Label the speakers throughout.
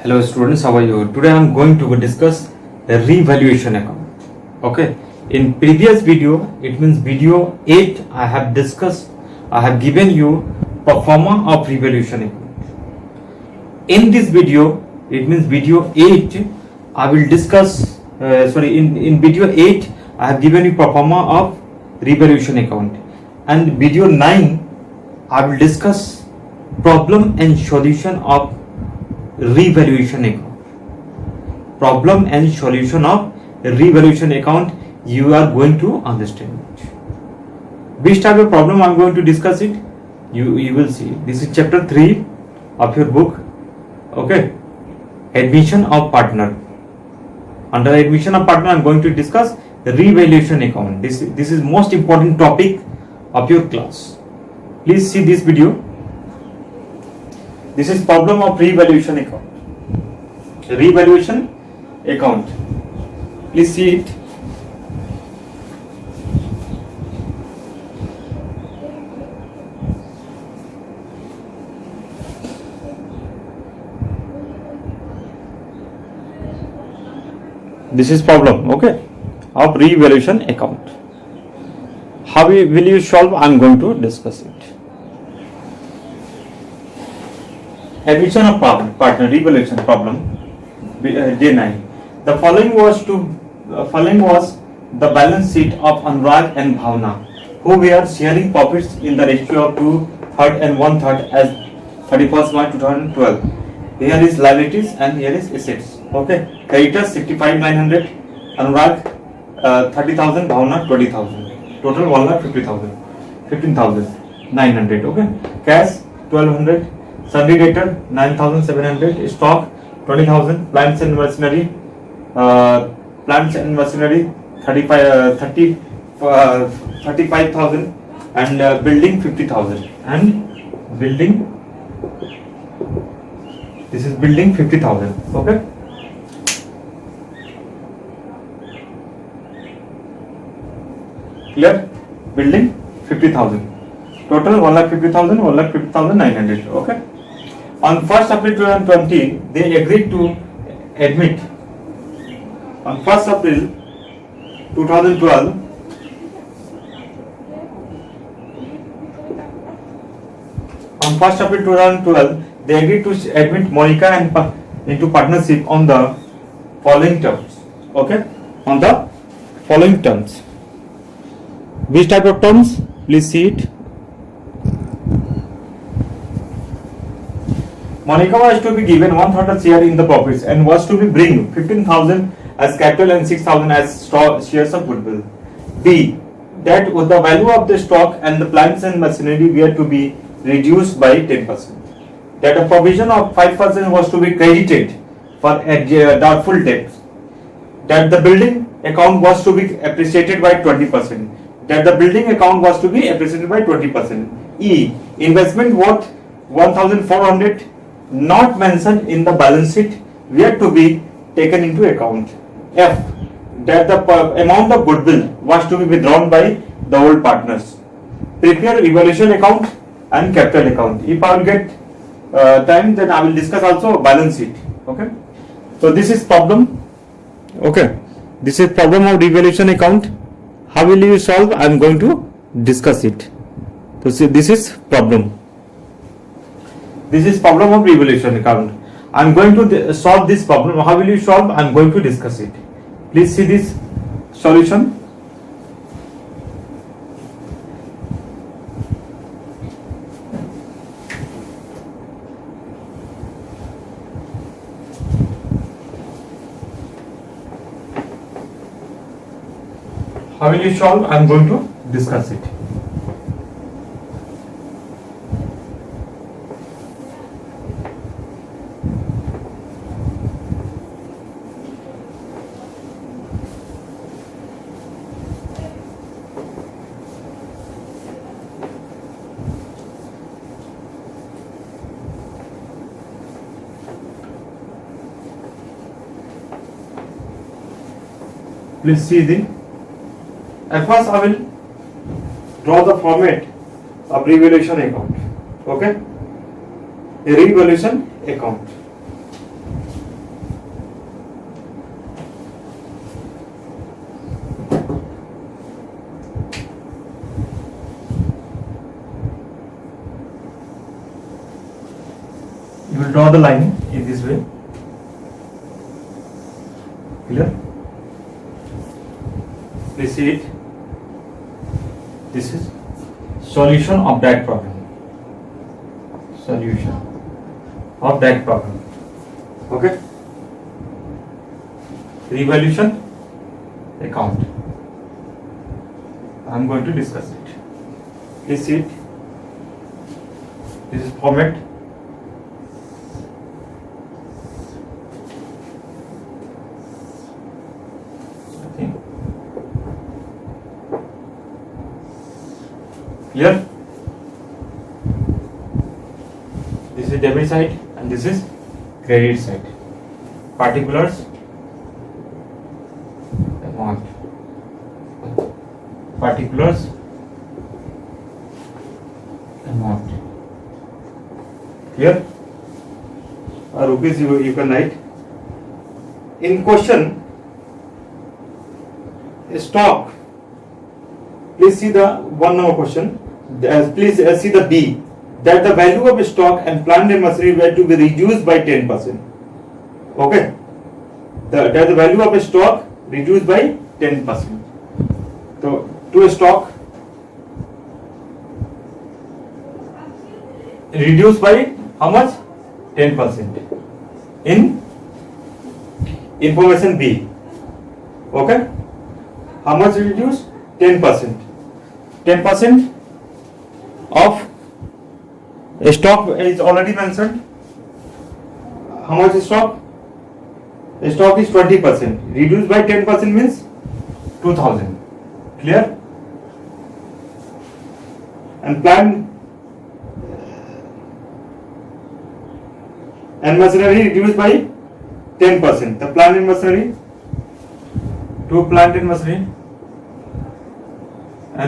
Speaker 1: Hello students, how are you? Today I am going to discuss a revaluation account. Okay. In previous video, it means video 8, I have given you pro forma of revaluation account. In this video, it means video 8, I will discuss, in video 8, I have given you pro forma of revaluation account. And video 9, I will discuss problem and solution of revaluation account. Problem and solution of revaluation account, you are going to understand it. Which type of problem I am going to discuss it, you will see. This is chapter 3 of your book. Okay, admission of partner. Under admission of partner, I am going to discuss the revaluation account. This is most important topic of your class. Please see this video. This is problem of revaluation account. Revaluation account. Please see it. This is problem, okay, of revaluation account. How will you solve? I am going to discuss it. Admission of partner revaluation problem, day 9. The following was the balance sheet of Anurag and Bhavna, who were sharing profits in the ratio of 2/3 and 1/3 as 31st March 2012. Here is liabilities and here is assets. Okay, creditors 65,900, Anurag 30,000, Bhavna 20,000. Total 1,50,000, 15,900. Okay, cash 1,200. Sundry debtor 9,700, stock 20,000, plants and machinery 35,000, and building 50,000, and building, this is building 50,000. Okay, clear? Building 50,000, total 1,50,000, 1,50,900. Okay. On 1st April 2020, they agreed to admit. On 1st April 2012, they agreed to admit Monica into partnership on the following terms. Okay, on the following terms. Which type of terms? Please see it. Monica was to be given 1/3 share in the profits and was to be bring 15,000 as capital and 6,000 as shares of goodwill. B. That the value of the stock and the plants and machinery were to be reduced by 10%. That a provision of 5% was to be credited for doubtful debts. That the building account was to be appreciated by 20%. That the building account was to be appreciated by 20%. E. Investment worth 1,400 not mentioned in the balance sheet were to be taken into account. F. That the amount of goodwill was to be withdrawn by the old partners. Prepare revaluation account and capital account. If I will get time, then I will discuss also balance sheet. Okay. So this is problem. Okay. This is problem of revaluation account. How will you solve? I am going to discuss it. So see, this is problem. This is problem of revaluation account. I am going to solve this problem. How will you solve? I am going to discuss it. Please see this solution. How will you solve? I am going to discuss it. Please see the. At first, I will draw the format of revaluation account. Okay, a revaluation account. You will draw the line in this way. Clear? Please see it. This is solution of that problem. Solution of that problem. Okay? Revaluation account. I am going to discuss it. Please see it. This is format. Okay. Clear? This is debit side and this is credit side. Particulars, amount. Particulars, amount. Clear? Rupees you can write. In question, stock. Please see the 1 number question. Please see the B. That the value of stock and plant and machinery were to be reduced by 10%. Okay. That the value of stock reduced by 10%. So to stock reduced by how much? 10%. In information B. Okay. How much reduced? 10%. 10% of stock is already mentioned. How much is stock? Stock is 20%. Reduced by 10% means 2000. Clear? And plant and machinery reduced by 10%. The plant and machinery, to plant and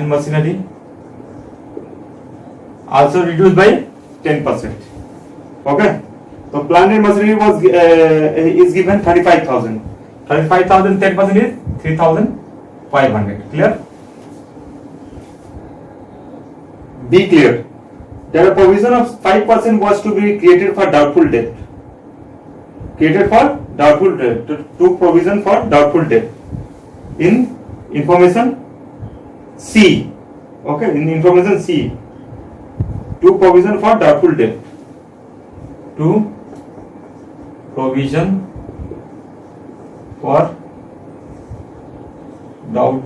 Speaker 1: machinery also reduced by 10%. Okay. So plant and machinery was is given 35,000. 35,000 10% is 3,500. Clear? Be clear. That a provision of 5% was to be created for doubtful debt. Created for doubtful debt. To provision for doubtful debt. In information C. Okay. In information C. To provision for doubtful debt. To provision for doubtful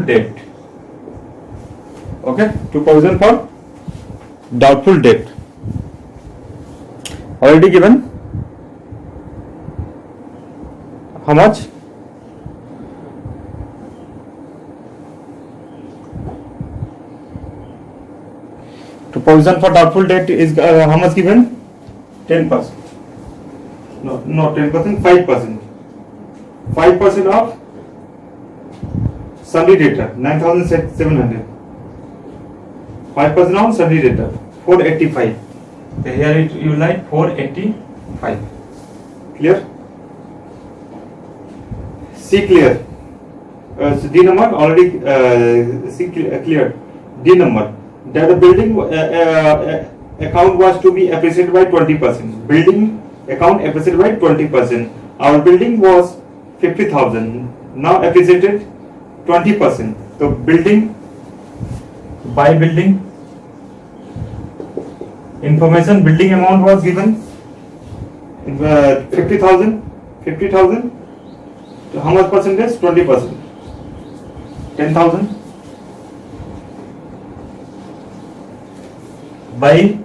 Speaker 1: debt. Okay, to provision for doubtful debt. Already given. How much? To provision for doubtful debt is how much given? 10%. No, not 10%, 5%. 5% of sundry debtor, 9,700. 5% on sundry debtor, 485. So here you write 485. Clear? C clear. So D number already C clear. D number. That the building account was to be appreciated by 20%. Building account appreciated by 20%. Our building was 50,000. Now appreciated 20%. So building, by building, information building amount was given 50,000. 50,000. So how much percentage? 20%. 10,000. By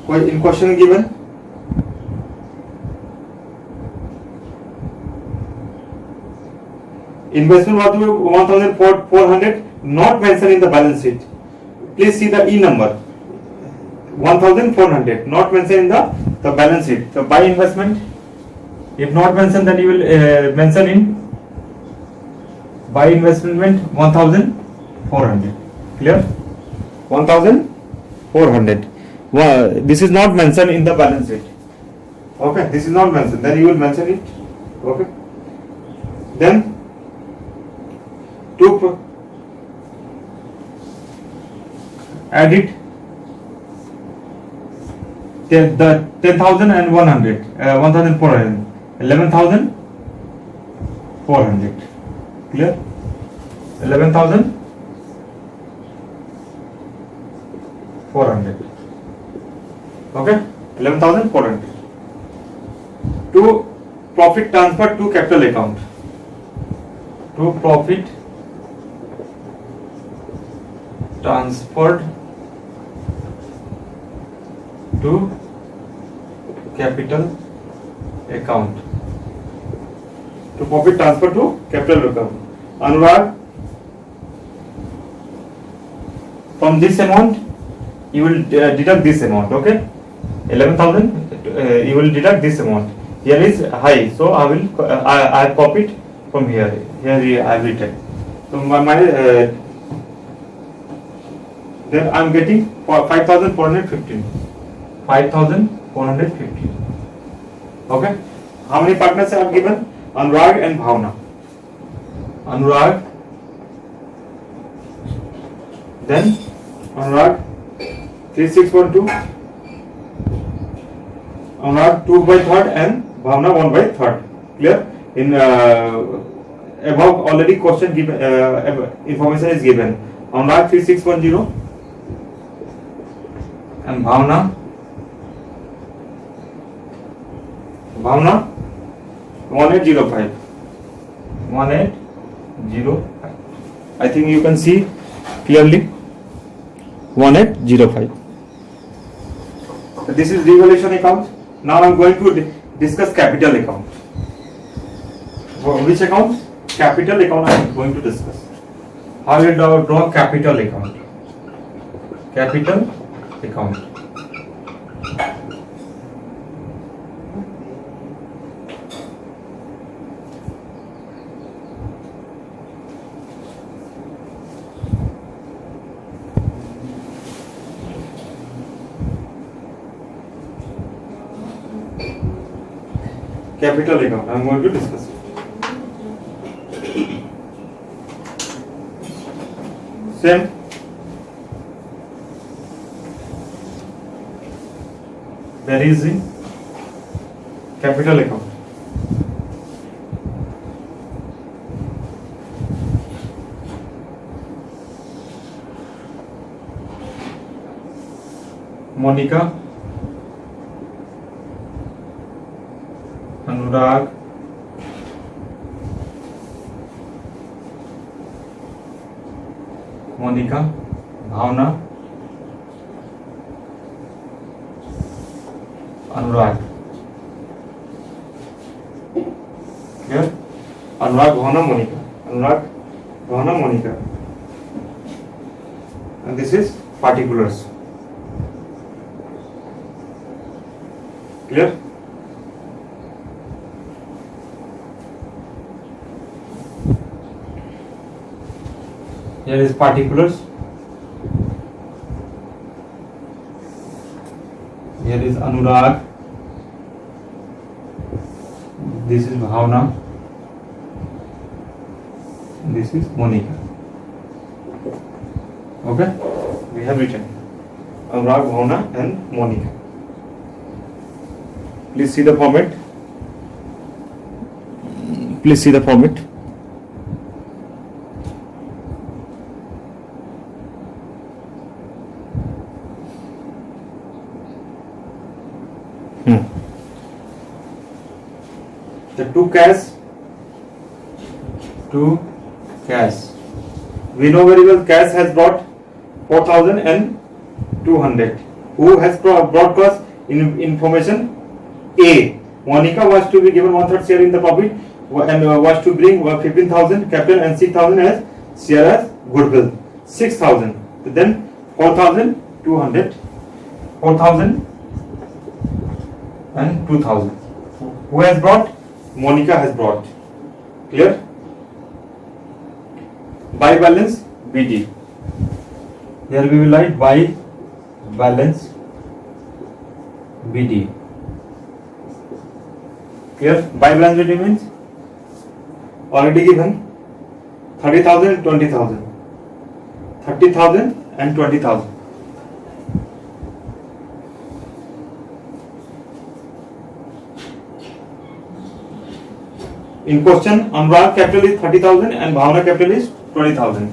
Speaker 1: in question given investment was to be 1,400, not mentioned in the balance sheet. Please see the E number. 1,400 not mentioned in the balance sheet. So by investment, if not mentioned, then you will mention in by investment 1,400. Clear? 1,400. This is not mentioned in the balance sheet. Okay, this is not mentioned. Then you will mention it. Okay. Then to add it the 10,100, 1,400, 11,400. Clear? 11,400. Okay, 11,400. To profit transfer to capital account. To profit transferred to capital account. To profit transfer to capital account. Anurag, from this amount you will deduct this amount. Okay, 11,000. You will deduct this amount. Here is high, so I will I have copied from here. Here I have written. So then I am getting 5,415. 5,415. Okay. How many partners I have given? Anurag and Bhavna. Anurag. Then Anurag 3612. Anurag 2/3 and Bhavna 1/3. Clear? In above already question given, information is given. Anurag 3610 and Bhavna 1805. 1805. I think you can see clearly. 1805. So this is devaluation account. Now I am going to discuss capital account. Which account? Capital account I am going to discuss. How will I draw capital account? Capital account. Capital account I am going to discuss it. Same. There is the capital account. Monica, Anurag, Monica, Bhavna, Anurag. Here, Anurag, Bhavna, Monica. Anurag, Bhavna, Monica. And this is particulars. Clear? Here is particulars. Here is Anurag. This is Bhavna. This is Monica. Okay? We have written Anurag, Bhavna and Monica. Please see the format. Please see the format. The two cash. We know very well cash has brought 4,200. Who has brought us information? A. Monica was to be given 1/3 share in the profit and was to bring 15,000 capital and 6,000 as share as goodwill. 6,000. Then 4,200. 4,000 and 2,000. Who has brought? Monica has brought. Clear? By balance BD. Here we will write by balance BD. Clear? By balance BD means already given 30,000 and 20,000. 30,000 and 20,000. In question, Anurag capital is 30,000 and Bhavna capital is 20,000.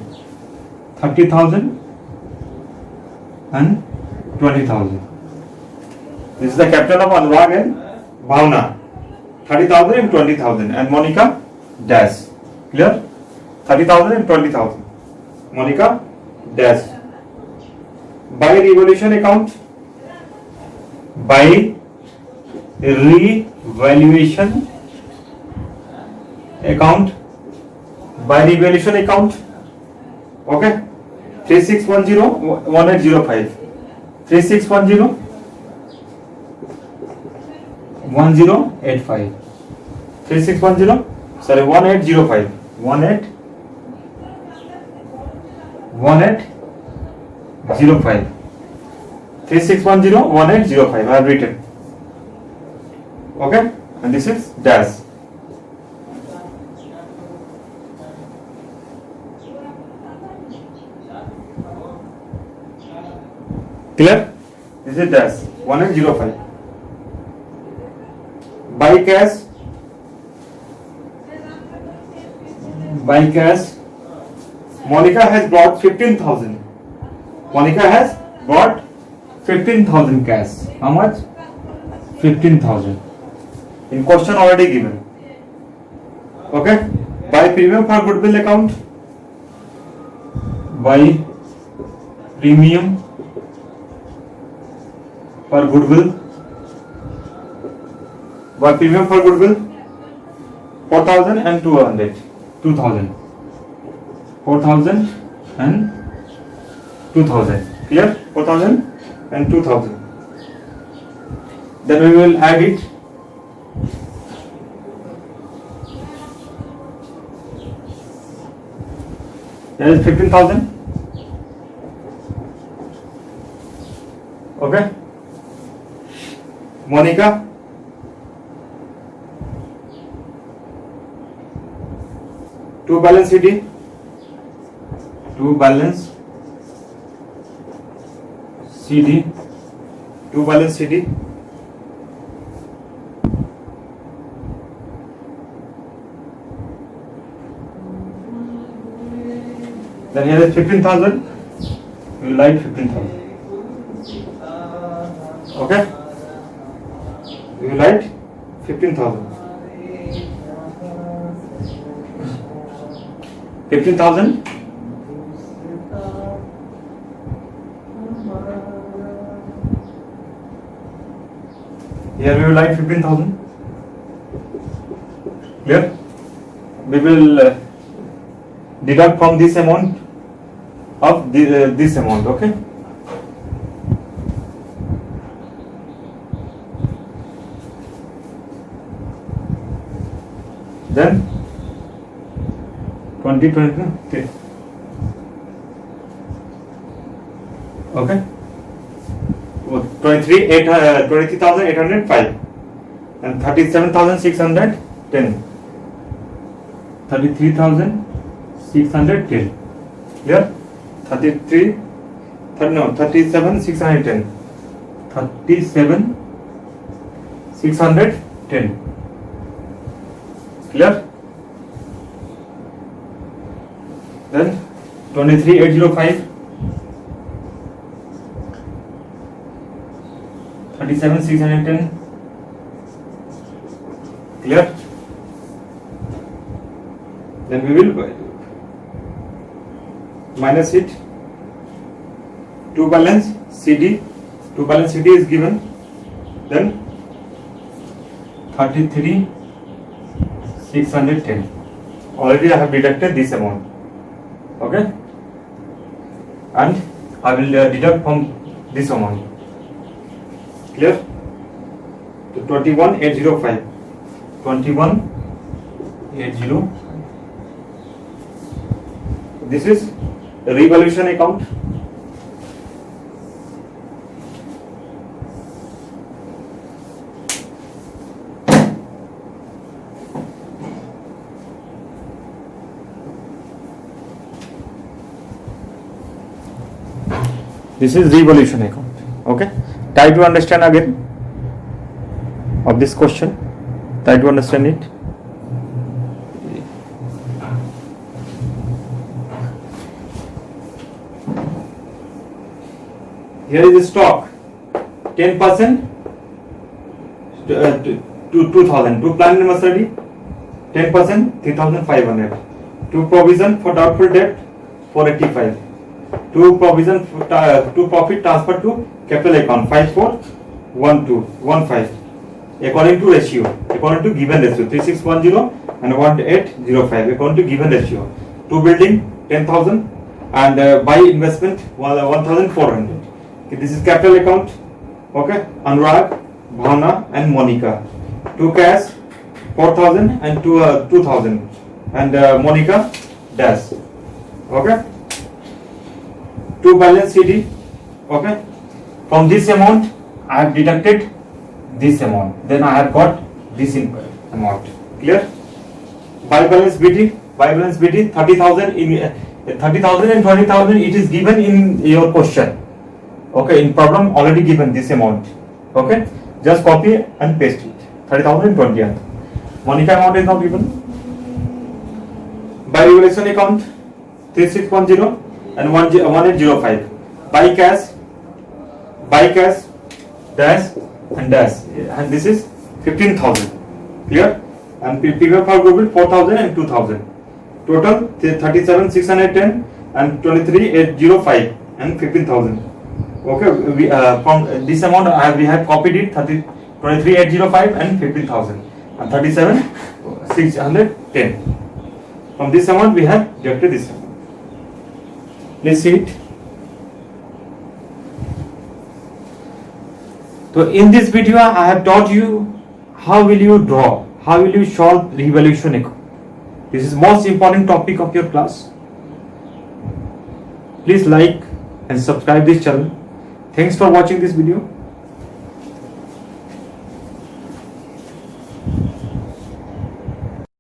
Speaker 1: 30,000 and 20,000. This is the capital of Anurag and Bhavna. 30,000 and 20,000. And Monica dash. Clear? 30,000 and 20,000. Monica dash. By revaluation account. By revaluation account. By revaluation account. Okay. 3610-1805. 3610-1085. 3610. Sorry, 1805. 1805. 3610-1805. I have written. Okay, and this is dash. Clear? This is dash 1805. By cash. Monica has brought 15,000. Monica has brought 15,000 cash. How much? 15,000. In question already given. Okay. By premium for goodwill account. By premium for goodwill. By premium for goodwill. 4,000 and 200. 2,000. 4,000 and 2,000. Clear? 4,000 and 2,000. Then we will add it. There is 15,000. Okay. Monica. To balance CD. To balance CD. To balance CD. Then here is 15,000. We will write 15,000. Okay. We will write 15,000. 15,000. Here we will write 15,000. Clear? We will deduct from this amount of this amount. Okay. Then 2020. Okay. 23,805 and 37,610. 33,610. Clear? 37,610. 37,610. Clear? Then 23,805. 37,610. Clear? Then we will minus it. To balance CD. To balance CD is given. Then 33,610. Already I have deducted this amount. Okay. And I will deduct from this amount. Clear? To 21,805. 21,805. This is revaluation account. This is revaluation account. Okay. Try to understand again of this question. Try to understand it. here is the stock 10% to 2000, to plant and machinery 10% 3500, to provision for doubtful debt 485, to provision for, to profit transfer to capital account 541215 according to ratio, according to given ratio 3610 and 1805 according to given ratio. To building 10,000 and buy investment 1400. Okay, this is capital account. Okay, Anurag, Bhavna and Monica. To cash 4,000 and 2,000 and Monica dash. Okay. To balance CD. Okay. From this amount I have deducted this amount. Then I have got this amount. Clear? Buy balance BD. Buy balance BD 30,000 in 30,000 and 20,000. It is given in your question. Okay, in problem already given this amount. Okay, just copy and paste it. 30,000 and 20,000. Monica amount is not given. By regulation account 3610 and 1805. Buy cash dash and dash, and this is 15,000. Clear? And PPF for goodwill 4,000 and 2,000. Total 37,610 and 23,805 and 15,000. Okay, we from this amount we have copied it 23,805 and 15,000 and 37,610. From this amount we have deducted this amount. Let's see it. So in this video I have taught you how will you draw, how will you solve revaluation account. This is most important topic of your class. Please like and subscribe this channel. Thanks for watching this video.